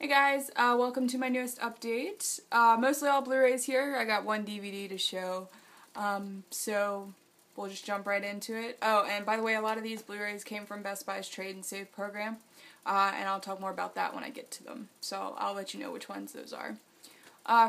Hey guys, welcome to my newest update. Mostly all Blu-rays here. I got one DVD to show, so we'll just jump right into it. Oh, and by the way, a lot of these Blu-rays came from Best Buy's Trade and Save program, and I'll talk more about that when I get to them, so I'll let you know which ones those are.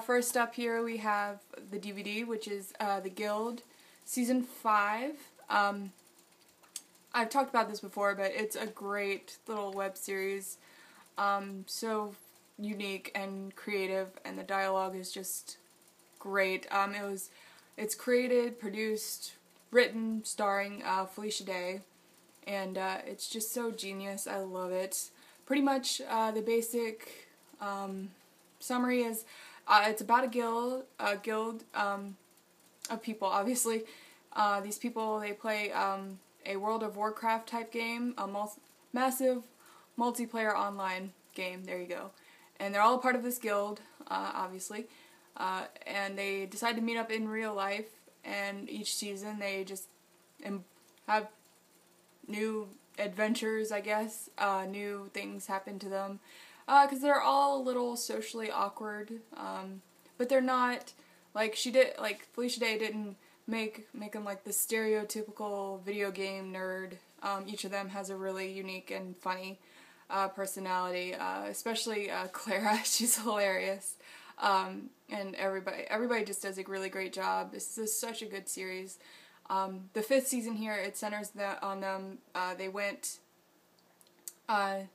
First up here we have the DVD, which is The Guild, Season 5. I've talked about this before, but it's a great little web series. So unique and creative, and the dialogue is just great. It's created, produced, written, starring Felicia Day, and it's just so genius. I love it. Pretty much the basic summary is it's about a guild of people. Obviously, these people, they play a World of Warcraft type game, a massive multiplayer online game, there you go. And they're all a part of this guild, obviously, and they decide to meet up in real life, and each season they just have new adventures, I guess. New things happen to them, because they're all a little socially awkward, but they're not, like Felicia Day didn't make them like the stereotypical video game nerd. Each of them has a really unique and funny personality, especially Clara. She's hilarious, and everybody just does a really great job. This is such a good series. The 5th season here, it centers on them. They went, the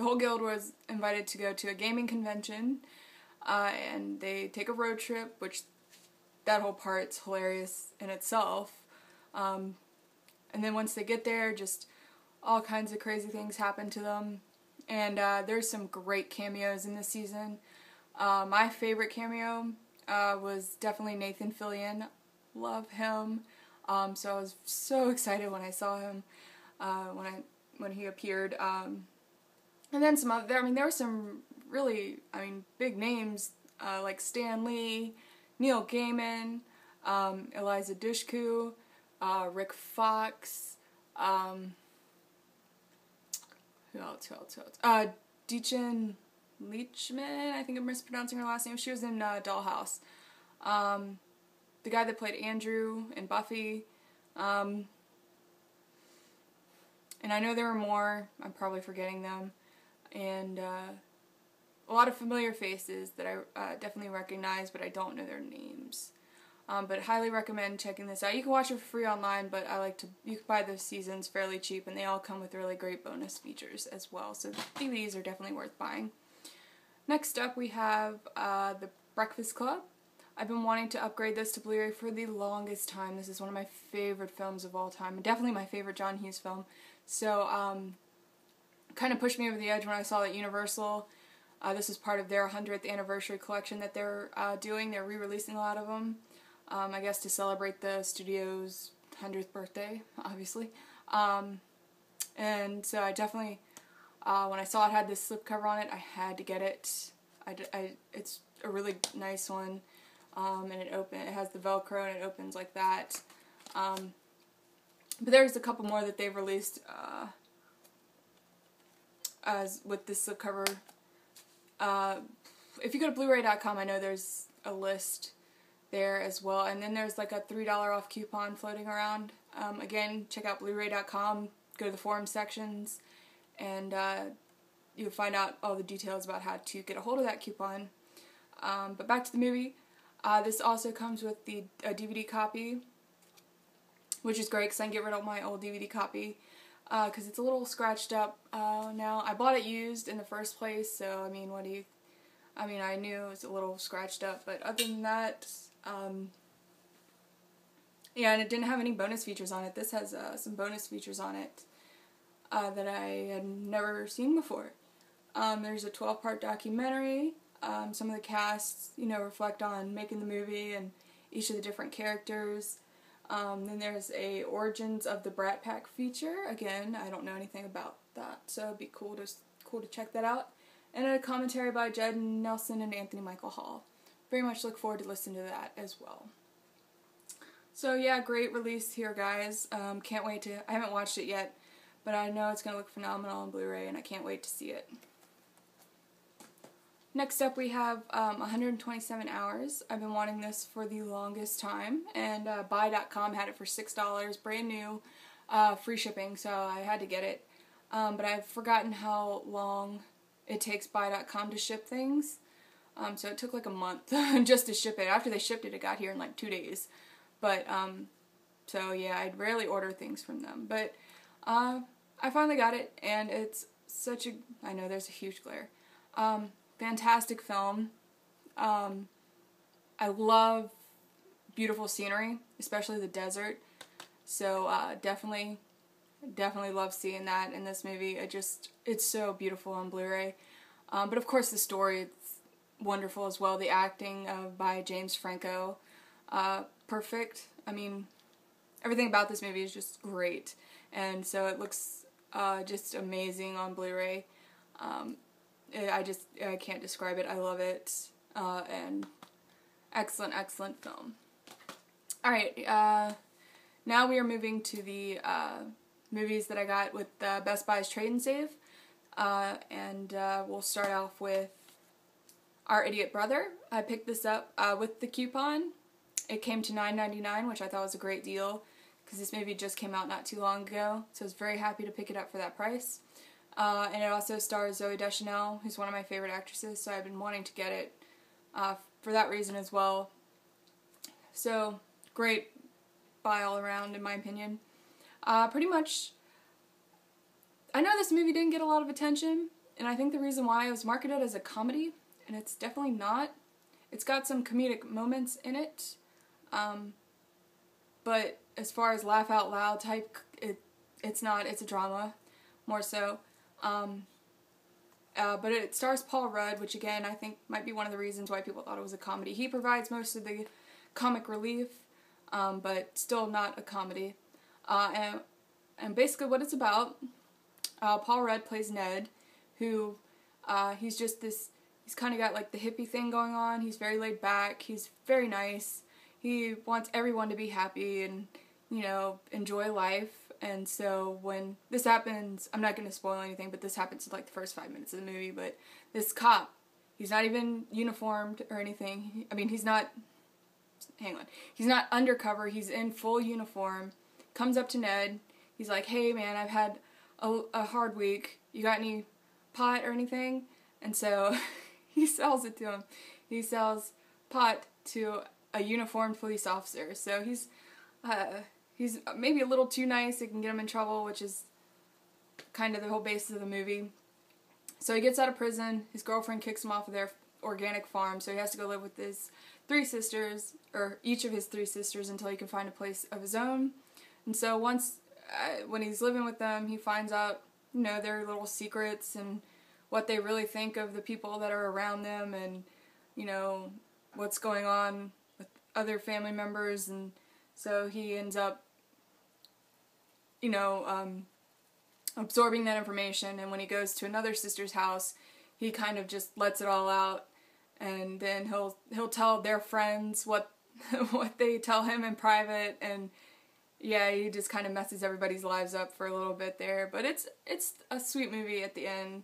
whole guild was invited to go to a gaming convention, and they take a road trip, which that whole part's hilarious in itself. And then once they get there, just all kinds of crazy things happen to them. And there's some great cameos in this season. My favorite cameo was definitely Nathan Fillion. Love him. So I was so excited when I saw him, when he appeared. And then some other, there were some really, big names, like Stan Lee, Neil Gaiman, Eliza Dushku, Rick Fox, who else? Deachin Leachman, I think I'm mispronouncing her last name. She was in Dollhouse. The guy that played Andrew in Buffy. And I know there were more. I'm probably forgetting them. And a lot of familiar faces that I definitely recognize, but I don't know their names. But highly recommend checking this out. You can watch it for free online, but you can buy the seasons fairly cheap, and they all come with really great bonus features as well. So the DVDs are definitely worth buying. Next up, we have The Breakfast Club. I've been wanting to upgrade this to Blu-ray for the longest time. This is one of my favorite films of all time, and definitely my favorite John Hughes film. So, kind of pushed me over the edge when I saw that Universal, this is part of their 100th anniversary collection that they're doing. They're re-releasing a lot of them. I guess to celebrate the studio's 100th birthday, obviously. And so I definitely, when I saw it had this slipcover on it, I had to get it. It's a really nice one, and it has the Velcro and it opens like that. But there's a couple more that they've released as with this slipcover. If you go to Blu-ray.com, I know there's a list there as well, and then there's like a $3 off coupon floating around. Again, check out Blu-ray.com, go to the forum sections, and you'll find out all the details about how to get a hold of that coupon. But back to the movie. This also comes with a DVD copy, which is great because I can get rid of my old DVD copy, because it's a little scratched up now. I bought it used in the first place, so I knew it was a little scratched up, but other than that, yeah, and it didn't have any bonus features on it. This has some bonus features on it that I had never seen before. There's a 12-part documentary. Some of the casts, reflect on making the movie and each of the different characters. Then there's a Origins of the Brat Pack feature. Again, I don't know anything about that, so it'd be cool to check that out. And a commentary by Judd Nelson and Anthony Michael Hall. Very much look forward to listening to that as well. So yeah, great release here, guys. Can't wait I haven't watched it yet, but I know it's going to look phenomenal on Blu-ray, and I can't wait to see it. Next up we have 127 Hours. I've been wanting this for the longest time, and buy.com had it for $6, brand new, free shipping, so I had to get it. But I've forgotten how long it takes buy.com to ship things, so it took like a month just to ship it. After they shipped it, it got here in like 2 days. But, so yeah, I'd rarely order things from them. But I finally got it, and it's such a, I know there's a huge glare, fantastic film. I love beautiful scenery, especially the desert, so definitely love seeing that in this movie. It's so beautiful on Blu-ray. But of course the story, it's wonderful as well. The acting by James Franco, perfect. I mean, everything about this movie is just great, and so it looks just amazing on Blu-ray. I can't describe it. I love it, and excellent film. Alright, now we are moving to the movies that I got with Best Buy's Trade and Save, and we'll start off with Our Idiot Brother. I picked this up with the coupon. It came to $9.99, which I thought was a great deal, because this movie just came out not too long ago, so I was very happy to pick it up for that price. And it also stars Zooey Deschanel, who's one of my favorite actresses, so I've been wanting to get it for that reason as well. So, great buy all around, in my opinion. Pretty much, I know this movie didn't get a lot of attention, and I think the reason why it was marketed as a comedy, and it's definitely not. It's got some comedic moments in it, but as far as laugh out loud type, it's not. It's a drama, more so. But it stars Paul Rudd, which again I think might be one of the reasons why people thought it was a comedy. He provides most of the comic relief, but still not a comedy. And basically what it's about, Paul Rudd plays Ned, who he's just this. He's kind of got like the hippie thing going on. He's very laid back. He's very nice. He wants everyone to be happy and, you know, enjoy life. And so when this happens, I'm not going to spoil anything, but this happens in like the first 5 minutes of the movie. But this cop, he's not even uniformed or anything. I mean, he's not, hang on, he's not undercover. He's in full uniform. Comes up to Ned. He's like, hey man, I've had a hard week. You got any pot or anything? And so he sells it to him. He sells pot to a uniformed police officer. So he's maybe a little too nice. It can get him in trouble, which is kind of the whole basis of the movie. So he gets out of prison. His girlfriend kicks him off of their organic farm, so he has to go live with his 3 sisters, or each of his 3 sisters, until he can find a place of his own. And so once, when he's living with them, he finds out, you know, their little secrets and what they really think of the people that are around them, and, you know, what's going on with other family members. And so he ends up, you know, absorbing that information, and when he goes to another sister's house, he kind of just lets it all out, and then he'll tell their friends what they tell him in private, and yeah, he just kind of messes everybody's lives up for a little bit there. But it's a sweet movie at the end.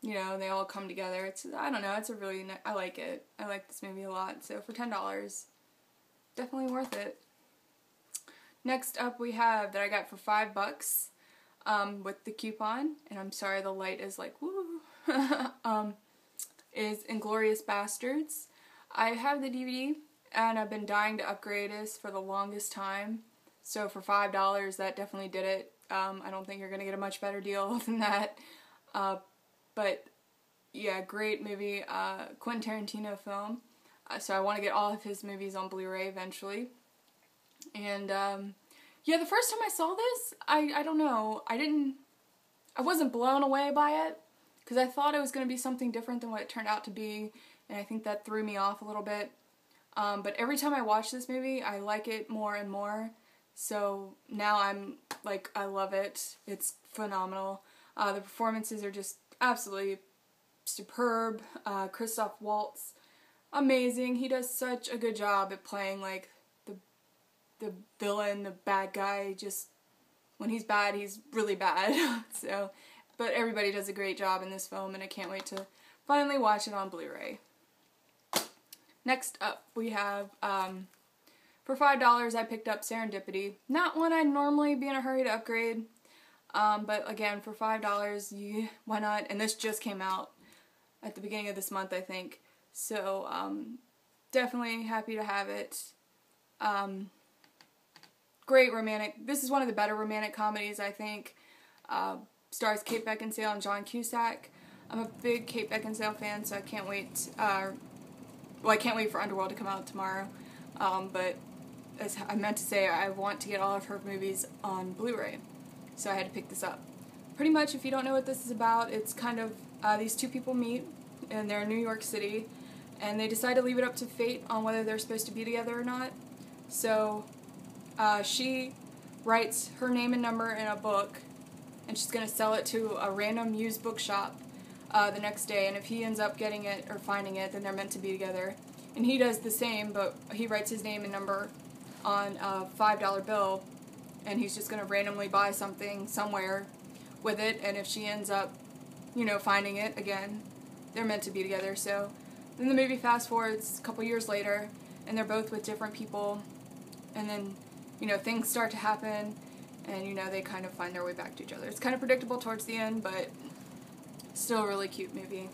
You know, they all come together. I don't know, it's a really I like it. I like this movie a lot. So for $10, definitely worth it. Next up we have, that I got for $5, with the coupon, and I'm sorry the light is like, woo, is Inglourious Bastards. I have the DVD, and I've been dying to upgrade this for the longest time, so for $5, that definitely did it. I don't think you're going to get a much better deal than that, but yeah, great movie, Quentin Tarantino film, so I want to get all of his movies on Blu-ray eventually. And yeah, the first time I saw this, I don't know, I wasn't blown away by it, because I thought it was going to be something different than what it turned out to be, and I think that threw me off a little bit. But every time I watch this movie, I like it more and more, so now I'm, like, I love it. It's phenomenal. The performances are just absolutely superb. Christoph Waltz, amazing. He does such a good job at playing, like, the villain, the bad guy. Just, when he's bad, he's really bad. So, but everybody does a great job in this film, and I can't wait to finally watch it on Blu-ray. Next up, we have, for $5, I picked up Serendipity. Not one I'd normally be in a hurry to upgrade, but again, for $5, why not? And this just came out at the beginning of this month, I think. So, definitely happy to have it. Great romantic. This is one of the better romantic comedies, I think. Stars Kate Beckinsale and John Cusack. I'm a big Kate Beckinsale fan, so I can't wait. Well, I can't wait for Underworld to come out tomorrow. But as I meant to say, I want to get all of her movies on Blu-ray, so I had to pick this up. Pretty much, if you don't know what this is about, it's kind of these two people meet, and they're in New York City, and they decide to leave it up to fate on whether they're supposed to be together or not. So she writes her name and number in a book, and she's going to sell it to a random used bookshop the next day, and if he ends up getting it or finding it, then they're meant to be together. And he does the same, but he writes his name and number on a $5 bill, and he's just going to randomly buy something somewhere with it, and if she ends up, you know, finding it again, they're meant to be together. So then the movie fast forwards a couple years later, and they're both with different people, and then, you know, things start to happen, and, you know, they kind of find their way back to each other. It's kind of predictable towards the end, but still a really cute movie.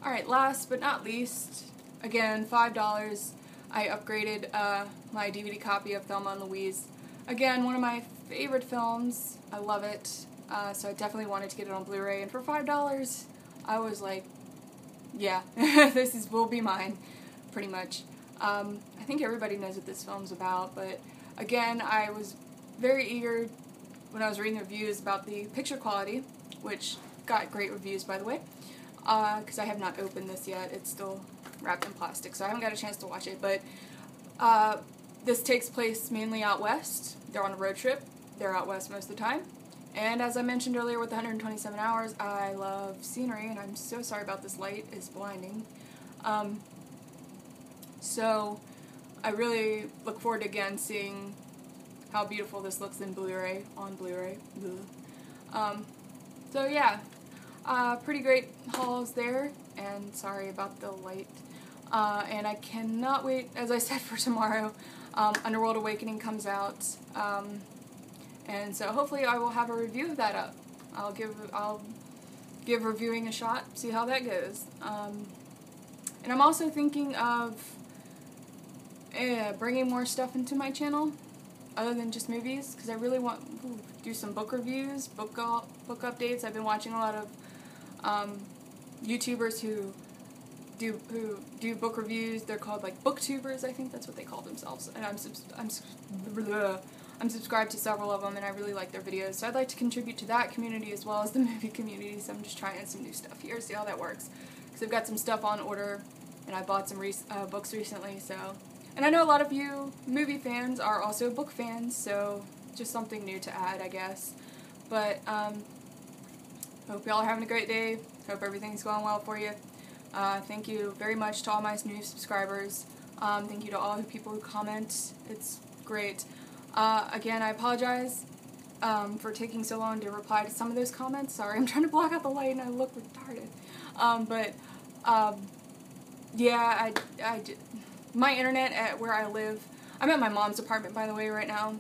Alright, last but not least, again, $5, I upgraded my DVD copy of Thelma and Louise. Again, one of my favorite films. I love it. So I definitely wanted to get it on Blu-ray, and for $5, I was like, yeah, this will be mine, pretty much. I think everybody knows what this film's about, but again, I was very eager when I was reading the reviews about the picture quality, which got great reviews, by the way, because I have not opened this yet. It's still wrapped in plastic, so I haven't got a chance to watch it, but this takes place mainly out west. They're on a road trip. They're out west most of the time. And as I mentioned earlier with 127 hours, I love scenery, and I'm so sorry about this light. It's blinding. So I really look forward to, again, seeing how beautiful this looks in Blu-ray, on Blu-ray. So yeah, pretty great hauls there, and sorry about the light. And I cannot wait, as I said, for tomorrow. Underworld Awakening comes out, and so hopefully I will have a review of that up. I'll give reviewing a shot, see how that goes. And I'm also thinking of bringing more stuff into my channel, other than just movies, because I really want to do some book reviews, book updates. I've been watching a lot of YouTubers who do book reviews. They're called like booktubers, I think that's what they call themselves. And I'm subscribed to several of them, and I really like their videos. So I'd like to contribute to that community as well as the movie community. So I'm just trying some new stuff here, see how that works. Because I've got some stuff on order, and I bought some books recently. So, and I know a lot of you movie fans are also book fans, so just something new to add, I guess. But hope y'all are having a great day. Hope everything's going well for you. Thank you very much to all my new subscribers. Thank you to all the people who comment. It's great. Again, I apologize for taking so long to reply to some of those comments. Sorry, I'm trying to block out the light and I look retarded. Yeah, my internet at where I live, I'm at my mom's apartment, by the way, right now.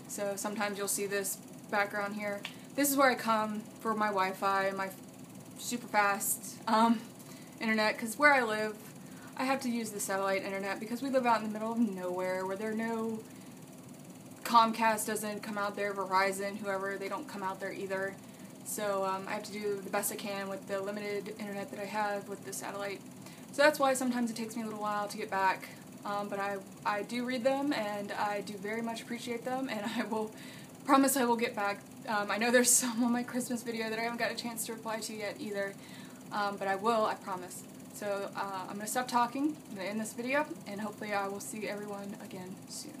So sometimes you'll see this background here. This is where I come for my Wi-Fi, my super fast internet, because where I live, I have to use the satellite internet because we live out in the middle of nowhere where there are no... Comcast doesn't come out there, Verizon, whoever, they don't come out there either. So I have to do the best I can with the limited internet that I have with the satellite. So that's why sometimes it takes me a little while to get back. But I do read them, and I do very much appreciate them, and I will promise I will get back. I know there's some on my Christmas video that I haven't got a chance to reply to yet either. But I will, I promise. So I'm going to stop talking, I'm going to end this video, and hopefully I will see everyone again soon.